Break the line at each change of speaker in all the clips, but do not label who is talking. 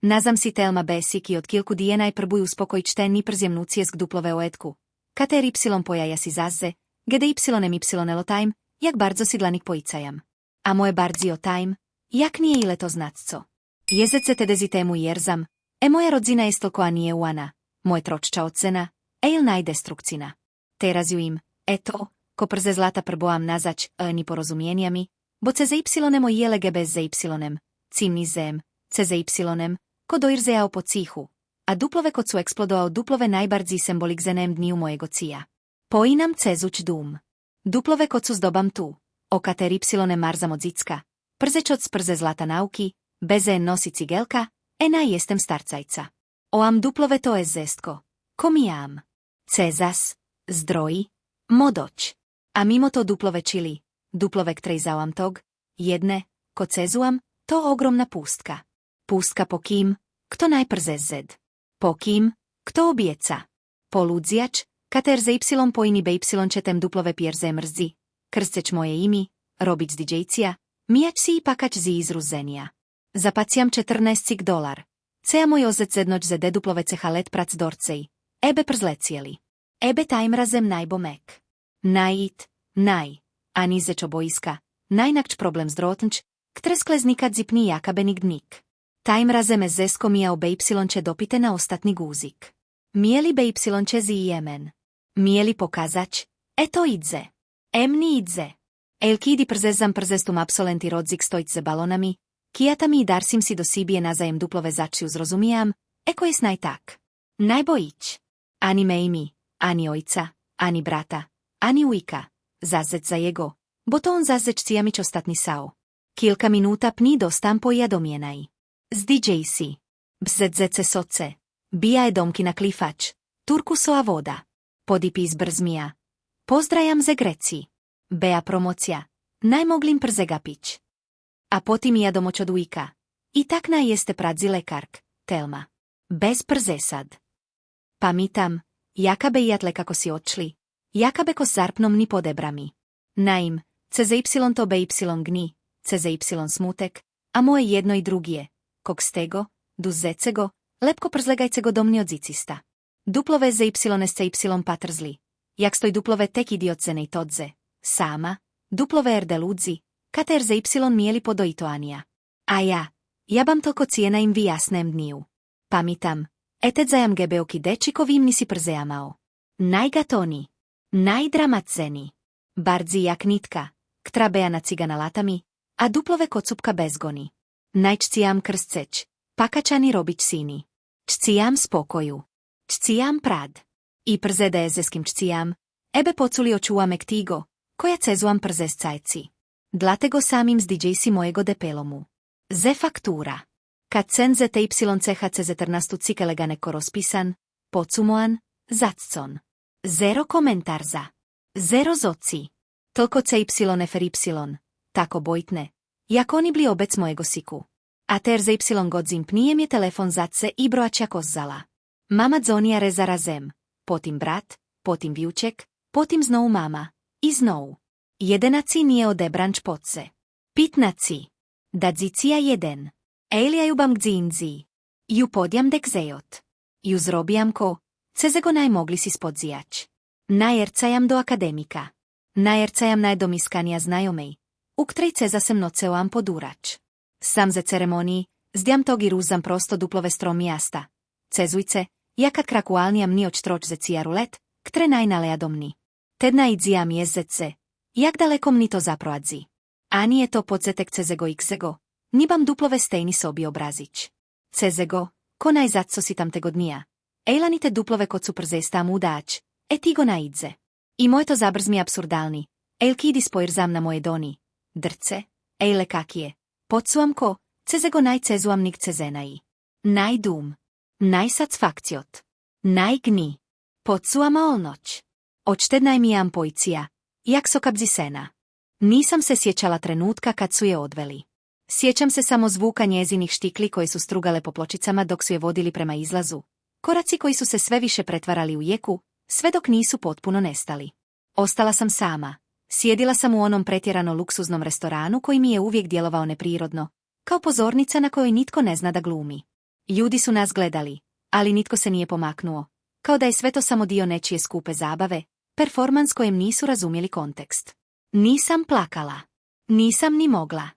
Nazam si Telma Basic i od kilku dije najprbuj uspokojić ten ni przjem nucijesk duplove oetku. Kater y pojaja si zazze, gdy y time, jak bardzo sidlanik poicajam. A moje bardzio time, jak nije ile to znacco. Jezece tedezi temu jerzam, moja rodzina jest tolko a nije uana, moje tročča ocena, il najdestrukcina. Teraz ju im, eto, ko prze zlata prboam nazač, ni porozumienjami, bo ceze y moj jelege bez ze y, cimni zem, ceze y, ko doirzejao po cihu, a duplove kod su eksplodoao duplove najbardziej symbolikzenem dniju mojego cija. Poinam cezuć dum. Duplove kod su zdobam tu, o kater y marzam od zicka, przečot z prze zlata nauki, beze nosi cigelka, naj jestem starcajca. Oam duplove to es zestko, komijam. Cezas, zdroji, modoć. A mimo to duplove čili, duplove ktrejzałam tog, jedne, ko cezuam, to ogromna pustka. Pustka po kim, kto najprze zed. Po kim, kto objeca. Po ludziač, kater ze y pojini be y četem duplove pierze mrzi, krsteč moje imi, robić didžejcija, mijač si i pakač zi izruzenija. Zapaciam $14. Cea moj ozec zednoć ze de duplove ceha let prac dorcej, ebe przlecijeli. Ebe tajm razem najbomek. Najit, ani zeč obojiska, najnakč problem zdrotnč, ktre skleznikad zipni jaka benigdnik. Tajm razem zesko mijao be y dopite na ostatni guzik. Mijeli be y zi jemen. Mijeli pokazač, eto idze. Emni idze. Elkidi przezam przestum absolenti rodzik stojc ze balonami, kijatami i darsim si do sibije nazajem duplove začiju zrozumijam, eko jes najtak. Najbojić. Ani me imi, ani ojca, ani brata, ani ujka, zazec za jego, bo to on zazec cijamić ostatni sao. Kilka minuta pni dostam po jadomjenaj. Zdiđej si. Bzedzece soce. Bija je domki na klifač. Turkusova voda. Podipis brzmija. Pozdrajam ze Greci. Bea promocija. Najmoglim przegapić. A potim ja domoć od ujka. I tak naj jeste pradzi lekark, Telma. Bez przesad. Pamitam, jakabe jatle kako si odšli, jakabe ko zarpnom ni podebrami. Naim, ceze y to be y gni, ceze y smutek, a moje jedno i drugije, kog stego, du zecego, lepko przlegajcego do mnie odzicista. Duplove ze y y patrzli, jak stoj duplove tek idiotzenej todze, sama, duplove erde ludzi, kater ze y mieli podojitoania. A ja bam tolko cijena im vyjasnem dniju. Pamitam, etet zajam gebeoki dečikovim nisi przejamao. Najgatoni, najdramatzeni, bardzi jak nitka, ktra beja na cigana latami, a duplove kocupka bezgoni. Najčcijam krsceč, pakačani robić sini. Čcijam spokoju. Čcijam prad. I przede ezeskim čcijam, ebe poculi očuamek tigo, koja cezuam przescajci. Dlatego samim zdiđej si mojego depelomu. Ze faktura. Kad cen ze te y ceha ce 14 cikele neko rozpisan, pocumoan, zaccon. Zero komentarza. Zero zoci. Tolko ce y efer y, tako bojtne, jak oni bli obec mojego siku. A ter ze y godzim pnijem je telefon zace i broačja kozzala. Mama dzonija reza razem, potim brat, potim vjuček, potim znovu mama, i znovu. Jedenaci nije odebranč podse. Pitnaci. Dadzicija jeden. Elja ju bam gdzinzi. Ju podjam dek zejot. Ju zrobijam ko, cezego najmogli si spodzijač. Najercajam do akademika. Najercajam najdomiskania znajomej, u ktrej ceza sem noceoam podurač. Sam ze ceremoniji, zdjam togi ruzam prosto duplove strom jasta. Cezujce, jaka krakualnijam ni očtroč ze cijarulet, ktre najnaleja domni. Tedna idzijam jezzece, jak dalekom ni to zaproadzi. Ani je to podzetek cezego xego, nibam duplove stejni sobi obrazić. Cezego, ko najzaco si tam tego dnija. Ejlanite duplove kocu przestam udač, tigo naidze. I moje to zabrzmi absurdalni, kidi spoirzam na moje doni. Drce, ejle kakije. Podsuam ko, cezego najcezuam nik cezenai. Najdum. Najsatisfakciot. Najgni. Podsuama olnoć. Očtednaj mijam pojcija, jak sokabzi sena. Nisam se sjećala trenutka kad su je odveli. Sjećam se samo zvuka njezinih štikli koje su strugale po pločicama dok su je vodili prema izlazu. Koraci koji su se sve više pretvarali u jeku, sve dok nisu potpuno nestali. Ostala sam sama. Sjedila sam u onom pretjerano luksuznom restoranu koji mi je uvijek djelovao neprirodno, kao pozornica na kojoj nitko ne zna da glumi. Ljudi su nas gledali, ali nitko se nije pomaknuo, kao da je sve to samo dio nečije skupe zabave, performans kojem nisu razumjeli kontekst. Nisam plakala. Nisam ni mogla.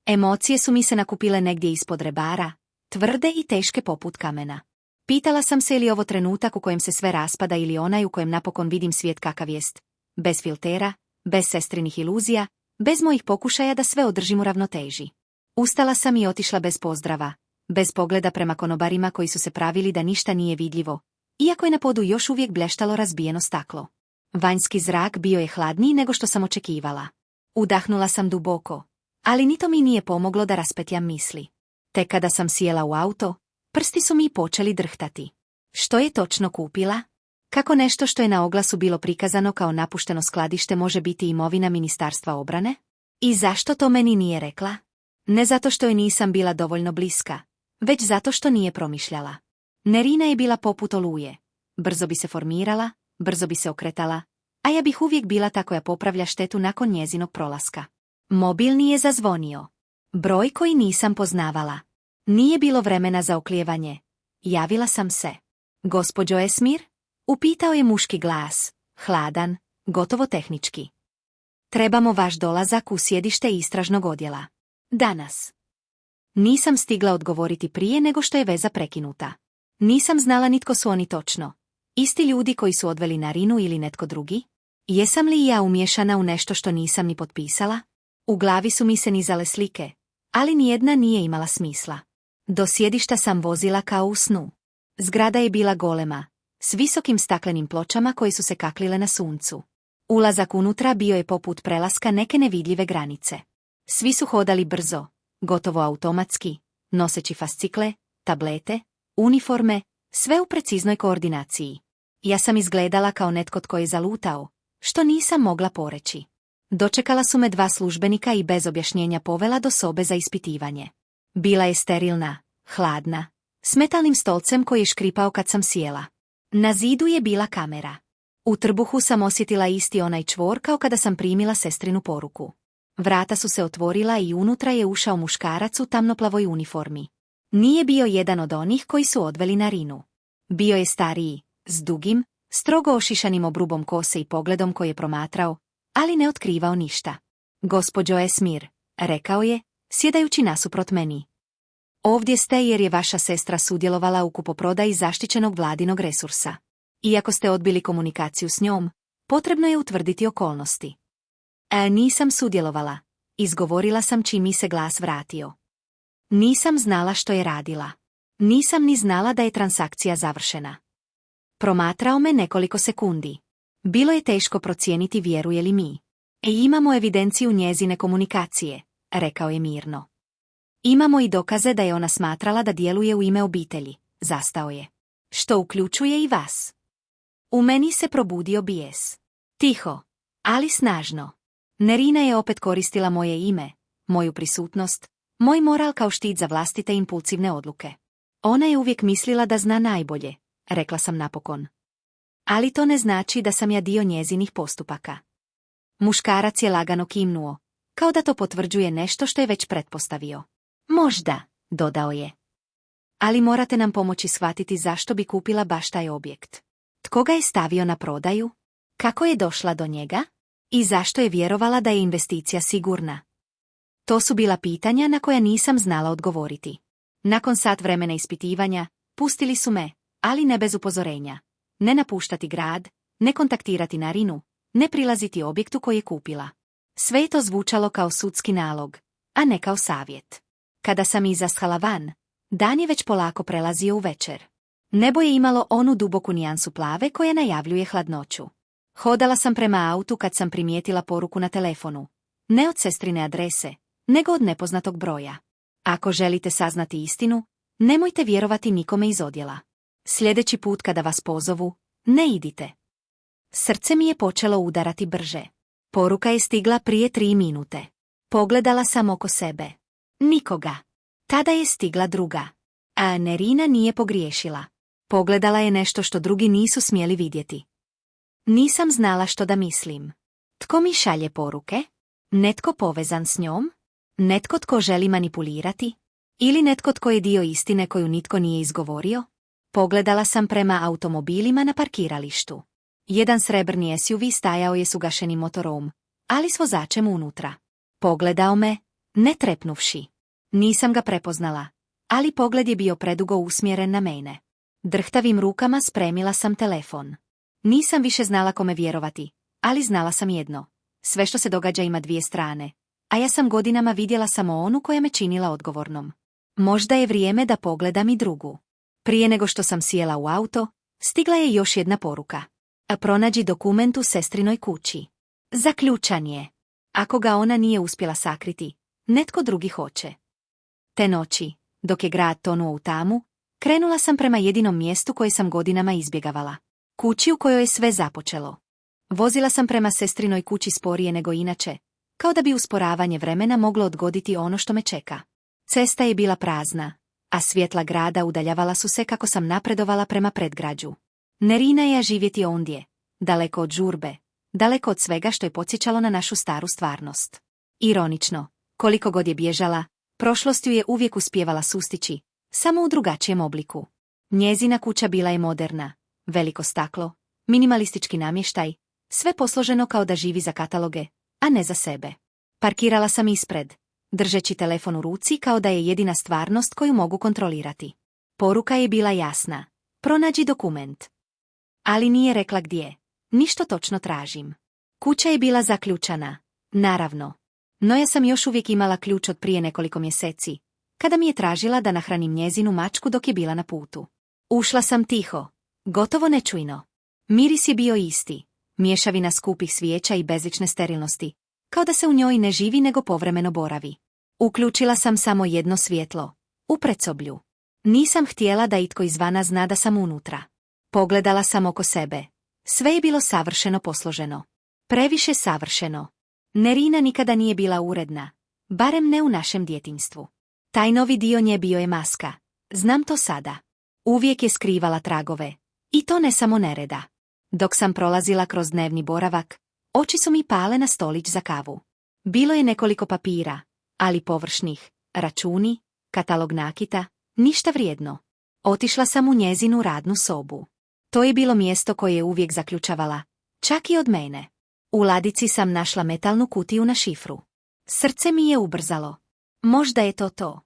Emocije su mi se nakupile negdje ispod rebara, tvrde i teške poput kamena. Pitala sam se ili ovo trenutak u kojem se sve raspada ili onaj u kojem napokon vidim svijet kakav jest. Bez filtera, bez sestrinih iluzija, bez mojih pokušaja da sve održim u ravnoteži. Ustala sam i otišla bez pozdrava, bez pogleda prema konobarima koji su se pravili da ništa nije vidljivo, iako je na podu još uvijek blještalo razbijeno staklo. Vanjski zrak bio je hladniji nego što sam očekivala. Udahnula sam duboko, ali ni to mi nije pomoglo da raspetljam misli. Tek kada sam sjela u auto, prsti su mi počeli drhtati. Što je točno kupila? Kako nešto što je na oglasu bilo prikazano kao napušteno skladište može biti imovina Ministarstva obrane? I zašto to meni nije rekla? Ne zato što joj nisam bila dovoljno bliska, već zato što nije promišljala. Nerina je bila poput oluje. Brzo bi se formirala, brzo bi se okretala, a ja bih uvijek bila ta koja popravlja štetu nakon njezinog prolaska. Mobilni je zazvonio. Broj koji nisam poznavala. Nije bilo vremena za oklijevanje. Javila sam se. Gospođo Esmir? Upitao je muški glas, hladan, gotovo tehnički. Trebamo vaš dolazak u sjedište istražnog odjela. Danas. Nisam stigla odgovoriti prije nego što je veza prekinuta. Nisam znala nitko su oni točno. Isti ljudi koji su odveli Narinu ili netko drugi? Jesam li ja umiješana u nešto što nisam ni potpisala? U glavi su mi se nizale slike, ali nijedna nije imala smisla. Do sjedišta sam vozila kao u snu. Zgrada je bila golema, s visokim staklenim pločama koje su se kaklile na suncu. Ulazak unutra bio je poput prelaska neke nevidljive granice. Svi su hodali brzo, gotovo automatski, noseći fascikle, tablete, uniforme, sve u preciznoj koordinaciji. Ja sam izgledala kao netko tko je zalutao, što nisam mogla poreći. Dočekala su me 2 službenika i bez objašnjenja povela do sobe za ispitivanje. Bila je sterilna, hladna, s metalnim stolcem koji je škripao kad sam sjela. Na zidu je bila kamera. U trbuhu sam osjetila isti onaj čvor kao kada sam primila sestrinu poruku. Vrata su se otvorila i unutra je ušao muškarac u tamnoplavoj uniformi. Nije bio jedan od onih koji su odveli Narinu. Bio je stariji, s dugim, strogo ošišanim obrubom kose i pogledom koji je promatrao, ali ne otkrivao ništa. Gospođo Esmir, rekao je, sjedajući nasuprot meni. Ovdje ste jer je vaša sestra sudjelovala u kupoprodaji zaštićenog vladinog resursa. Iako ste odbili komunikaciju s njom, potrebno je utvrditi okolnosti. Nisam sudjelovala, izgovorila sam čim mi se glas vratio. Nisam znala što je radila. Nisam ni znala da je transakcija završena. Promatrao me nekoliko sekundi. Bilo je teško procijeniti vjeruje li mi. Imamo evidenciju njezine komunikacije, rekao je mirno. Imamo i dokaze da je ona smatrala da djeluje u ime obitelji, zastao je. Što uključuje i vas. U meni se probudio bijes. Tiho, ali snažno. Nerina je opet koristila moje ime, moju prisutnost, moj moral kao štit za vlastite impulsivne odluke. Ona je uvijek mislila da zna najbolje, rekla sam napokon. Ali to ne znači da sam ja dio njezinih postupaka. Muškarac je lagano kimnuo, kao da to potvrđuje nešto što je već pretpostavio. Možda, dodao je. Ali morate nam pomoći shvatiti zašto bi kupila baš taj objekt. Tko ga je stavio na prodaju? Kako je došla do njega? I zašto je vjerovala da je investicija sigurna? To su bila pitanja na koja nisam znala odgovoriti. Nakon sat vremena ispitivanja, pustili su me, ali ne bez upozorenja. Ne napuštati grad, ne kontaktirati Narinu, ne prilaziti objektu koji je kupila. Sve je to zvučalo kao sudski nalog, a ne kao savjet. Kada sam izašla van, dan je već polako prelazio u večer. Nebo je imalo onu duboku nijansu plave koja najavljuje hladnoću. Hodala sam prema autu kad sam primijetila poruku na telefonu. Ne od sestrine adrese, nego od nepoznatog broja. Ako želite saznati istinu, nemojte vjerovati nikome iz odjela. Sljedeći put kada vas pozovu, ne idite. Srce mi je počelo udarati brže. Poruka je stigla prije 3 minute. Pogledala sam oko sebe. Nikoga. Tada je stigla druga. A Nerina nije pogriješila. Pogledala je nešto što drugi nisu smjeli vidjeti. Nisam znala što da mislim. Tko mi šalje poruke? Netko povezan s njom? Netko tko želi manipulirati? Ili netko tko je dio istine koju nitko nije izgovorio? Pogledala sam prema automobilima na parkiralištu. Jedan srebrni SUV stajao je s ugašenim motorom, ali s vozačem unutra. Pogledao me, ne trepnuvši. Nisam ga prepoznala, ali pogled je bio predugo usmjeren na mene. Drhtavim rukama spremila sam telefon. Nisam više znala kome vjerovati, ali znala sam jedno. Sve što se događa ima dvije strane, a ja sam godinama vidjela samo onu koja me činila odgovornom. Možda je vrijeme da pogledam i drugu. Prije nego što sam sjela u auto, stigla je još jedna poruka. A pronađi dokument u sestrinoj kući. Zaključan je. Ako ga ona nije uspjela sakriti, netko drugi hoće. Te noći, dok je grad tonuo u tamu, krenula sam prema jedinom mjestu koje sam godinama izbjegavala. Kući u kojoj je sve započelo. Vozila sam prema sestrinoj kući sporije nego inače, kao da bi usporavanje vremena moglo odgoditi ono što me čeka. Cesta je bila prazna, a svjetla grada udaljavala su se kako sam napredovala prema predgrađu. Nerina je živjeti ondje, daleko od žurbe, daleko od svega što je podsjećalo na našu staru stvarnost. Ironično, koliko god je bježala, prošlost ju je uvijek uspijevala sustići, samo u drugačijem obliku. Njezina kuća bila je moderna, veliko staklo, minimalistički namještaj, sve posloženo kao da živi za kataloge, a ne za sebe. Parkirala sam ispred, držeći telefon u ruci kao da je jedina stvarnost koju mogu kontrolirati. Poruka je bila jasna. Pronađi dokument. Ali nije rekla gdje. Ništo točno tražim. Kuća je bila zaključana. Naravno. No ja sam još uvijek imala ključ od prije nekoliko mjeseci, kada mi je tražila da nahranim njezinu mačku dok je bila na putu. Ušla sam tiho, gotovo nečujno. Miris je bio isti, mješavina skupih svijeća i bezične sterilnosti, kao da se u njoj ne živi nego povremeno boravi. Uključila sam samo jedno svjetlo, u predsoblju. Nisam htjela da itko izvana zna da sam unutra. Pogledala sam oko sebe. Sve je bilo savršeno posloženo. Previše savršeno. Nerina nikada nije bila uredna, barem ne u našem djetinjstvu. Taj novi dio nje bio je maska. Znam to sada. Uvijek je skrivala tragove. I to ne samo nereda. Dok sam prolazila kroz dnevni boravak, oči su mi pale na stolić za kavu. Bilo je nekoliko papira, ali površnih, računi, katalog nakita, ništa vrijedno. Otišla sam u njezinu radnu sobu. To je bilo mjesto koje je uvijek zaključavala, čak i od mene. U ladici sam našla metalnu kutiju na šifru. Srce mi je ubrzalo. Možda je to to.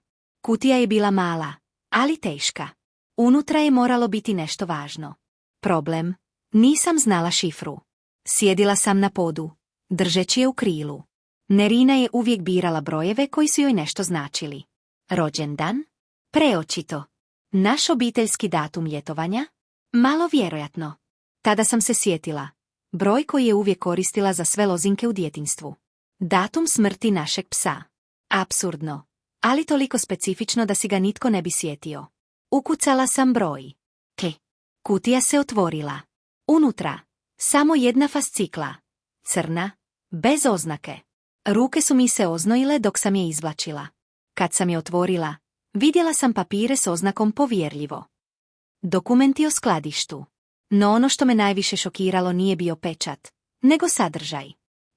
Kutija je bila mala, ali teška. Unutra je moralo biti nešto važno. Problem? Nisam znala šifru. Sjedila sam na podu, držeći je u krilu. Nerina je uvijek birala brojeve koji su joj nešto značili. Rođendan? Preočito. Naš obiteljski datum ljetovanja? Malo vjerojatno. Tada sam se sjetila. Broj koji je uvijek koristila za sve lozinke u djetinjstvu. Datum smrti našeg psa. Apsurdno. Ali toliko specifično da si ga nitko ne bi sjetio. Ukucala sam broj. Kutija se otvorila. Unutra. Samo jedna fascikla. Crna. Bez oznake. Ruke su mi se oznojile dok sam je izvlačila. Kad sam je otvorila, vidjela sam papire s oznakom povjerljivo. Dokumenti o skladištu. No ono što me najviše šokiralo nije bio pečat, nego sadržaj.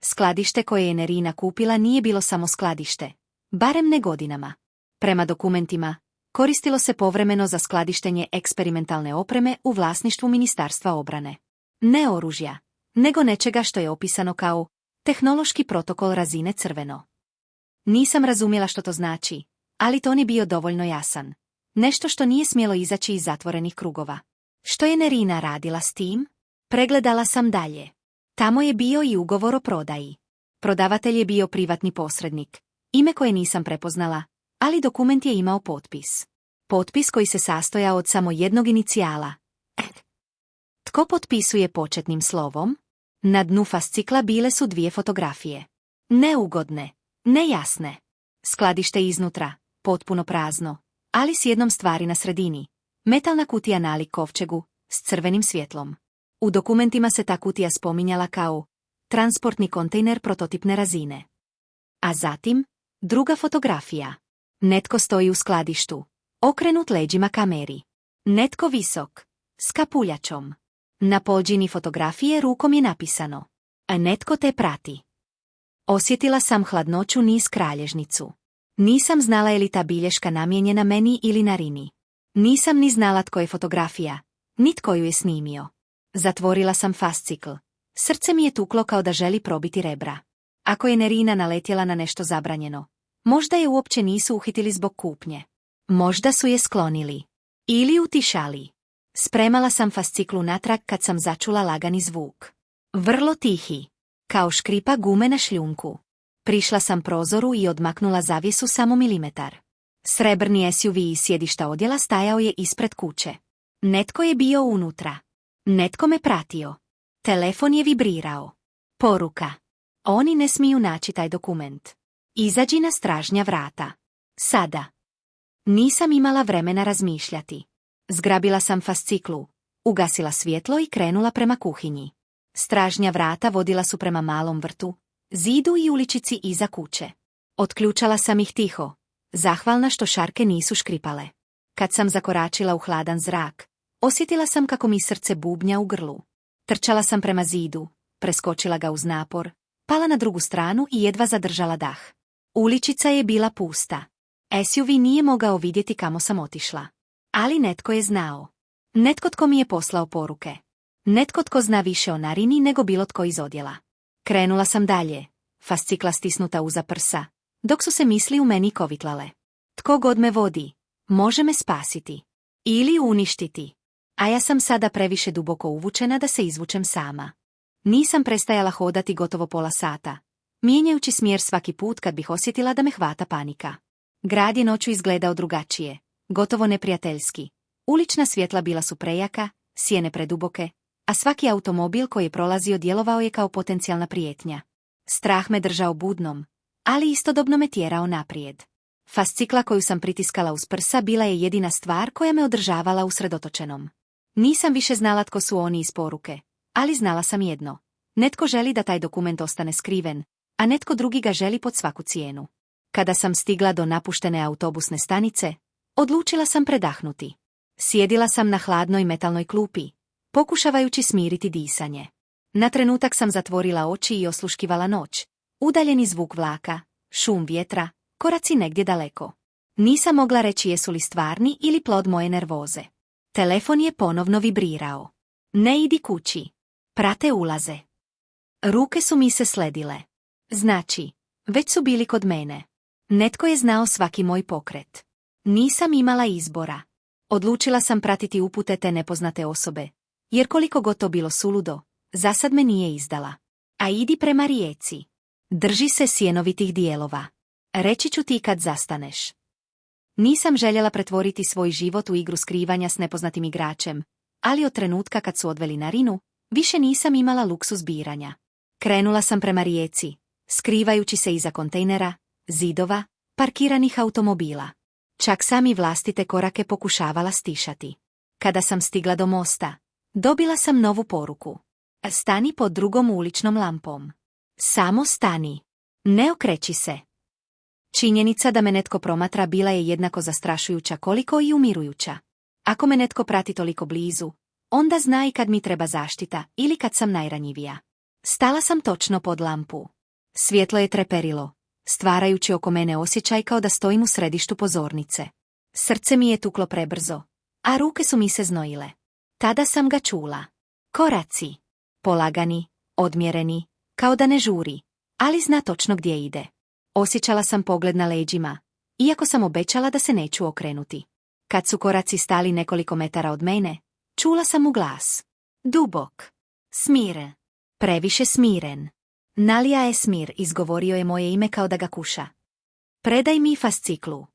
Skladište koje je Nerina kupila nije bilo samo skladište, barem ne godinama. Prema dokumentima, koristilo se povremeno za skladištenje eksperimentalne opreme u vlasništvu Ministarstva obrane. Ne oružja, nego nečega što je opisano kao tehnološki protokol razine crveno. Nisam razumjela što to znači, ali ton je bio dovoljno jasan. Nešto što nije smjelo izaći iz zatvorenih krugova. Što je Nerina radila s tim? Pregledala sam dalje. Tamo je bio i ugovor o prodaji. Prodavatelj je bio privatni posrednik, ime koje nisam prepoznala, ali dokument je imao potpis. Potpis koji se sastojao od samo jednog inicijala. Tko potpisuje početnim slovom? Na dnu fascikla bile su dvije fotografije. Neugodne, nejasne. Skladište iznutra, potpuno prazno, ali s jednom stvari na sredini. Metalna kutija nalik kovčegu, s crvenim svjetlom. U dokumentima se ta kutija spominjala kao transportni kontejner prototipne razine. A zatim, druga fotografija. Netko stoji u skladištu, okrenut leđima kameri. Netko visok, s kapuljačom. Na pođini fotografije rukom je napisano: a netko te prati. Osjetila sam hladnoću niz kralježnicu. Nisam znala je li ta bilješka namijenjena meni ili Narini. Nisam ni znala tko je fotografija, ni tko ju je snimio. Zatvorila sam fascikl. Srce mi je tuklo kao da želi probiti rebra. Ako je Nerina naletjela na nešto zabranjeno, možda je uopće nisu uhitili zbog kupnje. Možda su je sklonili. Ili utišali. Spremala sam fasciklu natrag kad sam začula lagani zvuk. Vrlo tihi. Kao škripa gume na šljunku. Prišla sam prozoru i odmaknula zavjesu samo milimetar. Srebrni SUV iz sjedišta odjela stajao je ispred kuće. Netko je bio unutra. Netko me pratio. Telefon je vibrirao. Poruka. Oni ne smiju naći taj dokument. Izađi na stražnja vrata. Sada. Nisam imala vremena razmišljati. Zgrabila sam fasciklu, ugasila svjetlo i krenula prema kuhinji. Stražnja vrata vodila su prema malom vrtu, zidu i uličici iza kuće. Otključala sam ih tiho, zahvalna što šarke nisu škripale. Kad sam zakoračila u hladan zrak, osjetila sam kako mi srce bubnja u grlu. Trčala sam prema zidu, preskočila ga uz napor, pala na drugu stranu i jedva zadržala dah. Uličica je bila pusta. SUV nije mogao vidjeti kamo sam otišla. Ali netko je znao. Netko tko mi je poslao poruke. Netko tko zna više o Narini nego bilo tko iz odjela. Krenula sam dalje, fascikla stisnuta uza prsa, dok su se misli u meni kovitlale. Tko god me vodi, može me spasiti. Ili uništiti. A ja sam sada previše duboko uvučena da se izvučem sama. Nisam prestajala hodati gotovo pola sata, mijenjajući smjer svaki put kad bih osjetila da me hvata panika. Grad je noću izgledao drugačije, gotovo neprijateljski. Ulična svjetla bila su prejaka, sjene preduboke, a svaki automobil koji je prolazio djelovao je kao potencijalna prijetnja. Strah me držao budnom, ali istodobno me tjerao naprijed. Fascikla koju sam pritiskala uz prsa bila je jedina stvar koja me održavala usredotočenom. Nisam više znala tko su oni iz poruke, ali znala sam jedno. Netko želi da taj dokument ostane skriven, a netko drugi ga želi pod svaku cijenu. Kada sam stigla do napuštene autobusne stanice, odlučila sam predahnuti. Sjedila sam na hladnoj metalnoj klupi, pokušavajući smiriti disanje. Na trenutak sam zatvorila oči i osluškivala noć, udaljeni zvuk vlaka, šum vjetra, koraci negdje daleko. Nisam mogla reći jesu li stvarni ili plod moje nervoze. Telefon je ponovno vibrirao. Ne idi kući. Prate ulaze. Ruke su mi se sledile. Znači, već su bili kod mene. Netko je znao svaki moj pokret. Nisam imala izbora. Odlučila sam pratiti upute te nepoznate osobe, jer koliko god to bilo suludo, zasad me nije izdala. A idi prema rijeci. Drži se sjenovitih dijelova. Reći ću ti kad zastaneš. Nisam željela pretvoriti svoj život u igru skrivanja s nepoznatim igračem, ali od trenutka kad su odveli Narinu, više nisam imala luksuz biranja. Krenula sam prema rijeci, skrivajući se iza kontejnera, zidova, parkiranih automobila. Čak sam i vlastite korake pokušavala stišati. Kada sam stigla do mosta, dobila sam novu poruku. Stani pod drugom uličnom lampom. Samo stani. Ne okreći se. Činjenica da me netko promatra bila je jednako zastrašujuća koliko i umirujuća. Ako me netko prati toliko blizu, onda zna i kad mi treba zaštita ili kad sam najranjivija. Stala sam točno pod lampu. Svjetlo je treperilo, stvarajući oko mene osjećaj kao da stojim u središtu pozornice. Srce mi je tuklo prebrzo, a ruke su mi se znojile. Tada sam ga čula. Koraci. Polagani, odmjereni, kao da ne žuri, ali zna točno gdje ide. Osjećala sam pogled na leđima, iako sam obećala da se neću okrenuti. Kad su koraci stali nekoliko metara od mene, čula sam mu glas. Dubok. Smiren. Previše smiren. Nalija Esmir, izgovorio je moje ime kao da ga kuša. Predaj mi fasciklu.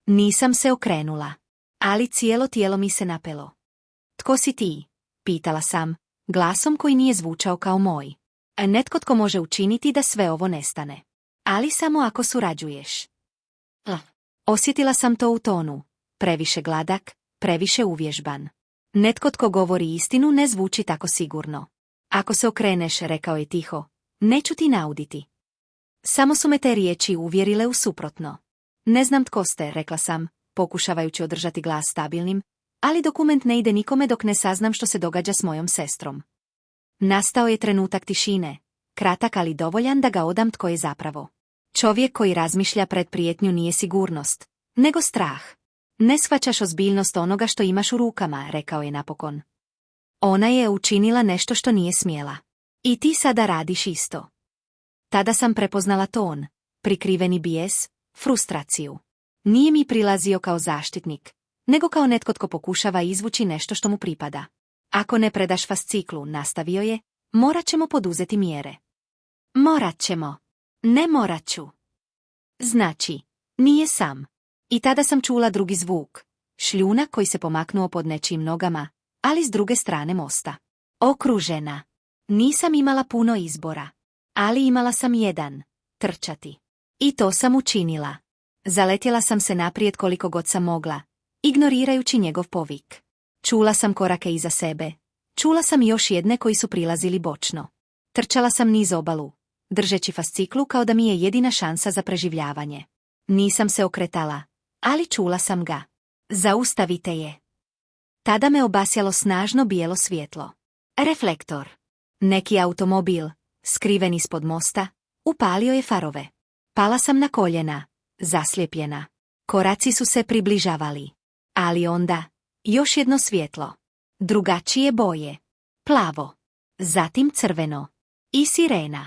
Nisam se okrenula, ali cijelo tijelo mi se napelo. Tko si ti? Pitala sam, glasom koji nije zvučao kao moj. Netko tko može učiniti da sve ovo nestane. Ali samo ako surađuješ. Osjetila sam to u tonu. Previše gladak, previše uvježban. Netko tko govori istinu ne zvuči tako sigurno. Ako se okreneš, rekao je tiho, neću ti nauditi. Samo su me te riječi uvjerile u suprotno. Ne znam tko ste, rekla sam, pokušavajući održati glas stabilnim, ali dokument ne ide nikome dok ne saznam što se događa s mojom sestrom. Nastao je trenutak tišine, kratak ali dovoljan da ga odam tko je zapravo. Čovjek koji razmišlja pred prijetnju nije sigurnost, nego strah. Ne shvaćaš ozbiljnost onoga što imaš u rukama, rekao je napokon. Ona je učinila nešto što nije smjela. I ti sada radiš isto. Tada sam prepoznala ton, prikriveni bijes, frustraciju. Nije mi prilazio kao zaštitnik, nego kao netko tko pokušava izvući nešto što mu pripada. Ako ne predaš fasciklu, nastavio je, morat ćemo poduzeti mjere. Morat ćemo. Ne morat ću. Znači, nije sam. I tada sam čula drugi zvuk, šljunak koji se pomaknuo pod nečijim nogama, ali s druge strane mosta. Okružena. Nisam imala puno izbora, ali imala sam jedan, trčati. I to sam učinila. Zaletjela sam se naprijed koliko god sam mogla, ignorirajući njegov povik. Čula sam korake iza sebe. Čula sam još jedne koji su prilazili bočno. Trčala sam niz obalu, držeći fasciklu kao da mi je jedina šansa za preživljavanje. Nisam se okretala, ali čula sam ga. Zaustavite je. Tada me obasjalo snažno bijelo svjetlo. Reflektor. Neki automobil, skriven ispod mosta, upalio je farove. Pala sam na koljena, zaslijepljena. Koraci su se približavali. Ali onda, još jedno svjetlo. Drugačije boje. Plavo. Zatim crveno. I sirena.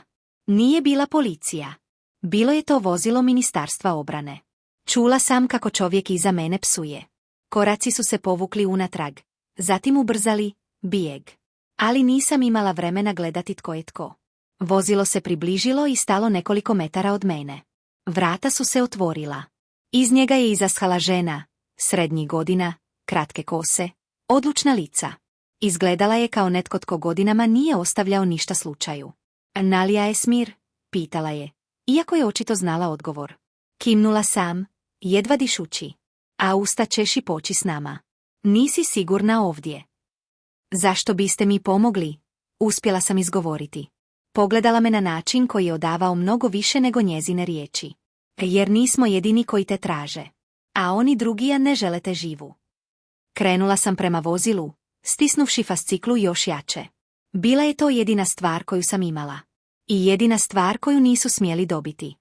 Nije bila policija. Bilo je to vozilo Ministarstva obrane. Čula sam kako čovjek iza mene psuje. Koraci su se povukli unatrag. Zatim ubrzali, bijeg. Ali nisam imala vremena gledati tko je tko. Vozilo se približilo i stalo nekoliko metara od mene. Vrata su se otvorila. Iz njega je izashala žena, srednjih godina, kratke kose, odlučna lica. Izgledala je kao netko tko godinama nije ostavljao ništa slučaju. Nalija je smir, pitala je, iako je očito znala odgovor. Kimnula sam, jedva dišući. A usta češi poći s nama. Nisi sigurna ovdje. Zašto biste mi pomogli? Uspjela sam izgovoriti. Pogledala me na način koji je odavao mnogo više nego njezine riječi. Jer nismo jedini koji te traže. A oni drugija ne žele te živu. Krenula sam prema vozilu, stisnuvši fasciklu još jače. Bila je to jedina stvar koju sam imala. I jedina stvar koju nisu smjeli dobiti.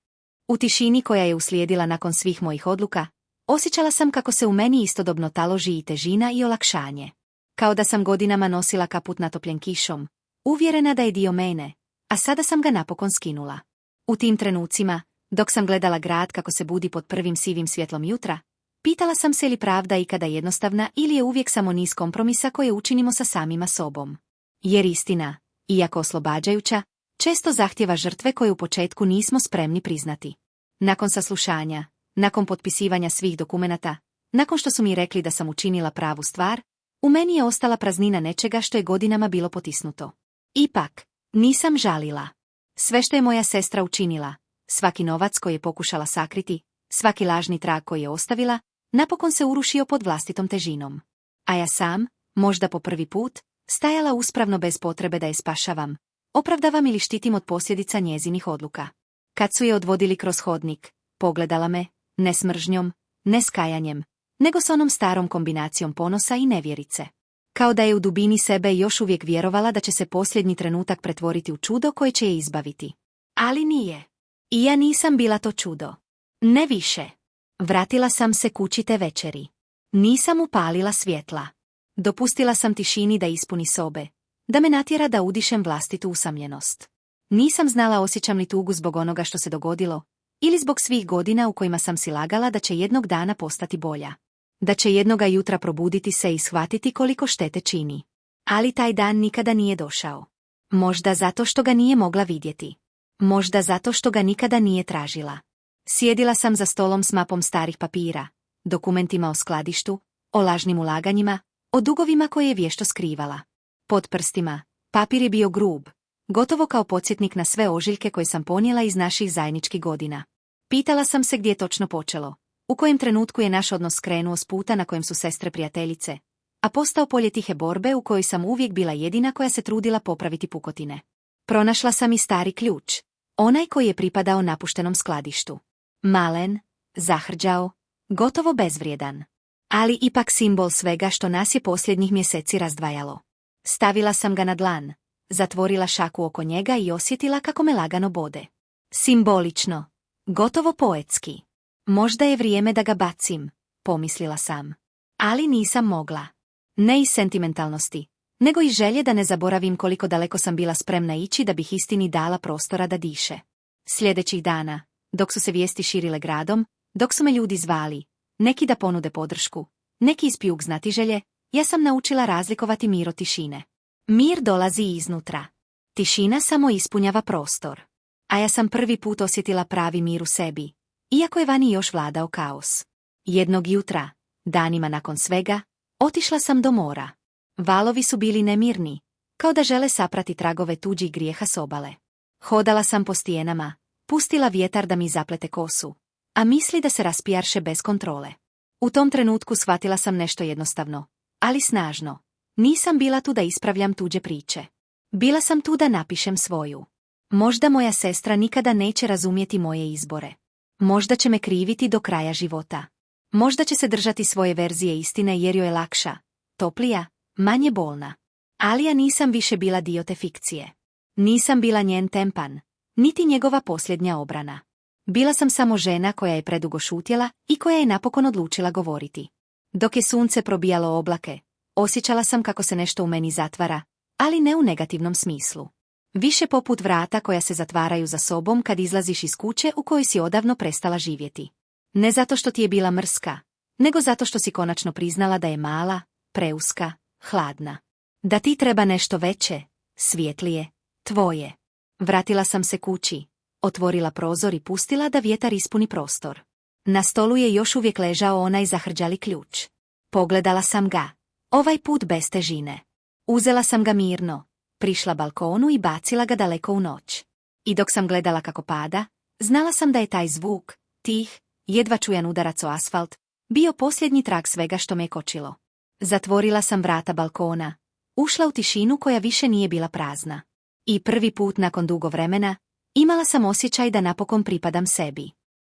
U tišini koja je uslijedila nakon svih mojih odluka, osjećala sam kako se u meni istodobno taloži i težina i olakšanje. Kao da sam godinama nosila kaput natopljen kišom, uvjerena da je dio mene, a sada sam ga napokon skinula. U tim trenucima, dok sam gledala grad kako se budi pod prvim sivim svjetlom jutra, pitala sam se li pravda ikada jednostavna ili je uvijek samo niz kompromisa koje učinimo sa samima sobom. Jer istina, iako oslobađajuća, često zahtjeva žrtve koje u početku nismo spremni priznati. Nakon saslušanja, nakon potpisivanja svih dokumenata, nakon što su mi rekli da sam učinila pravu stvar, u meni je ostala praznina nečega što je godinama bilo potisnuto. Ipak, nisam žalila. Sve što je moja sestra učinila, svaki novac koji je pokušala sakriti, svaki lažni trag koji je ostavila, napokon se urušio pod vlastitom težinom. A ja sam, možda po prvi put, stajala uspravno bez potrebe da je spašavam, opravdavam ili štitim od posljedica njezinih odluka. Kad su je odvodili kroz hodnik, pogledala me, ne s mržnjom, ne s kajanjem, nego s onom starom kombinacijom ponosa i nevjerice. Kao da je u dubini sebe još uvijek vjerovala da će se posljednji trenutak pretvoriti u čudo koje će je izbaviti. Ali nije. I ja nisam bila to čudo. Ne više. Vratila sam se kući te večeri. Nisam upalila svjetla. Dopustila sam tišini da ispuni sobe, da me natjera da udišem vlastitu usamljenost. Nisam znala osjećam li tugu zbog onoga što se dogodilo, ili zbog svih godina u kojima sam si lagala da će jednog dana postati bolja. Da će jednoga jutra probuditi se i shvatiti koliko štete čini. Ali taj dan nikada nije došao. Možda zato što ga nije mogla vidjeti. Možda zato što ga nikada nije tražila. Sjedila sam za stolom s mapom starih papira, dokumentima o skladištu, o lažnim ulaganjima, o dugovima koje je vješto skrivala. Pod prstima, papir je bio grub, gotovo kao podsjetnik na sve ožiljke koje sam ponijela iz naših zajedničkih godina. Pitala sam se gdje je točno počelo, u kojem trenutku je naš odnos skrenuo s puta na kojem su sestre prijateljice, a postao polje tihe borbe u kojoj sam uvijek bila jedina koja se trudila popraviti pukotine. Pronašla sam i stari ključ, onaj koji je pripadao napuštenom skladištu. Malen, zahrđao, gotovo bezvrijedan. Ali ipak simbol svega što nas je posljednjih mjeseci razdvajalo. Stavila sam ga na dlan, zatvorila šaku oko njega i osjetila kako me lagano bode. Simbolično, Gotovo poetski. Možda je vrijeme da ga bacim, pomislila sam. Ali nisam mogla. Ne iz sentimentalnosti, nego iz želje da ne zaboravim koliko daleko sam bila spremna ići da bih istini dala prostora da diše. Sljedećih dana, dok su se vijesti širile gradom, dok su me ljudi zvali, neki da ponude podršku, neki ispiju znatiželje, ja sam naučila razlikovati mir od tišine. Mir dolazi iznutra. Tišina samo ispunjava prostor. A ja sam prvi put osjetila pravi mir u sebi, iako je vani još vladao kaos. Jednog jutra, danima nakon svega, otišla sam do mora. Valovi su bili nemirni, kao da žele saprati tragove tuđih grijeha s obale. Hodala sam po stijenama, pustila vjetar da mi zaplete kosu, a misli da se raspijarše bez kontrole. U tom trenutku shvatila sam nešto jednostavno, ali snažno. Nisam bila tu da ispravljam tuđe priče. Bila sam tu da napišem svoju. Možda moja sestra nikada neće razumjeti moje izbore. Možda će me kriviti do kraja života. Možda će se držati svoje verzije istine jer joj je lakša, toplija, manje bolna. Ali ja nisam više bila dio te fikcije. Nisam bila njen tempan, niti njegova posljednja obrana. Bila sam samo žena koja je predugo šutjela i koja je napokon odlučila govoriti. Dok je sunce probijalo oblake, osjećala sam kako se nešto u meni zatvara, ali ne u negativnom smislu. Više poput vrata koja se zatvaraju za sobom kad izlaziš iz kuće u kojoj si odavno prestala živjeti. Ne zato što ti je bila mrska, nego zato što si konačno priznala da je mala, preuska, hladna. Da ti treba nešto veće, svjetlije, tvoje. Vratila sam se kući, otvorila prozor i pustila da vjetar ispuni prostor. Na stolu je još uvijek ležao onaj zahrđali ključ. Pogledala sam ga, ovaj put bez težine. Uzela sam ga mirno, prišla balkonu i bacila ga daleko u noć. I dok sam gledala kako pada, znala sam da je taj zvuk, tih, jedva čujan udarac o asfalt, bio posljednji trag svega što me kočilo. Zatvorila sam vrata balkona, ušla u tišinu koja više nije bila prazna. I prvi put nakon dugo vremena, imala sam osjećaj da napokon pripadam sebi.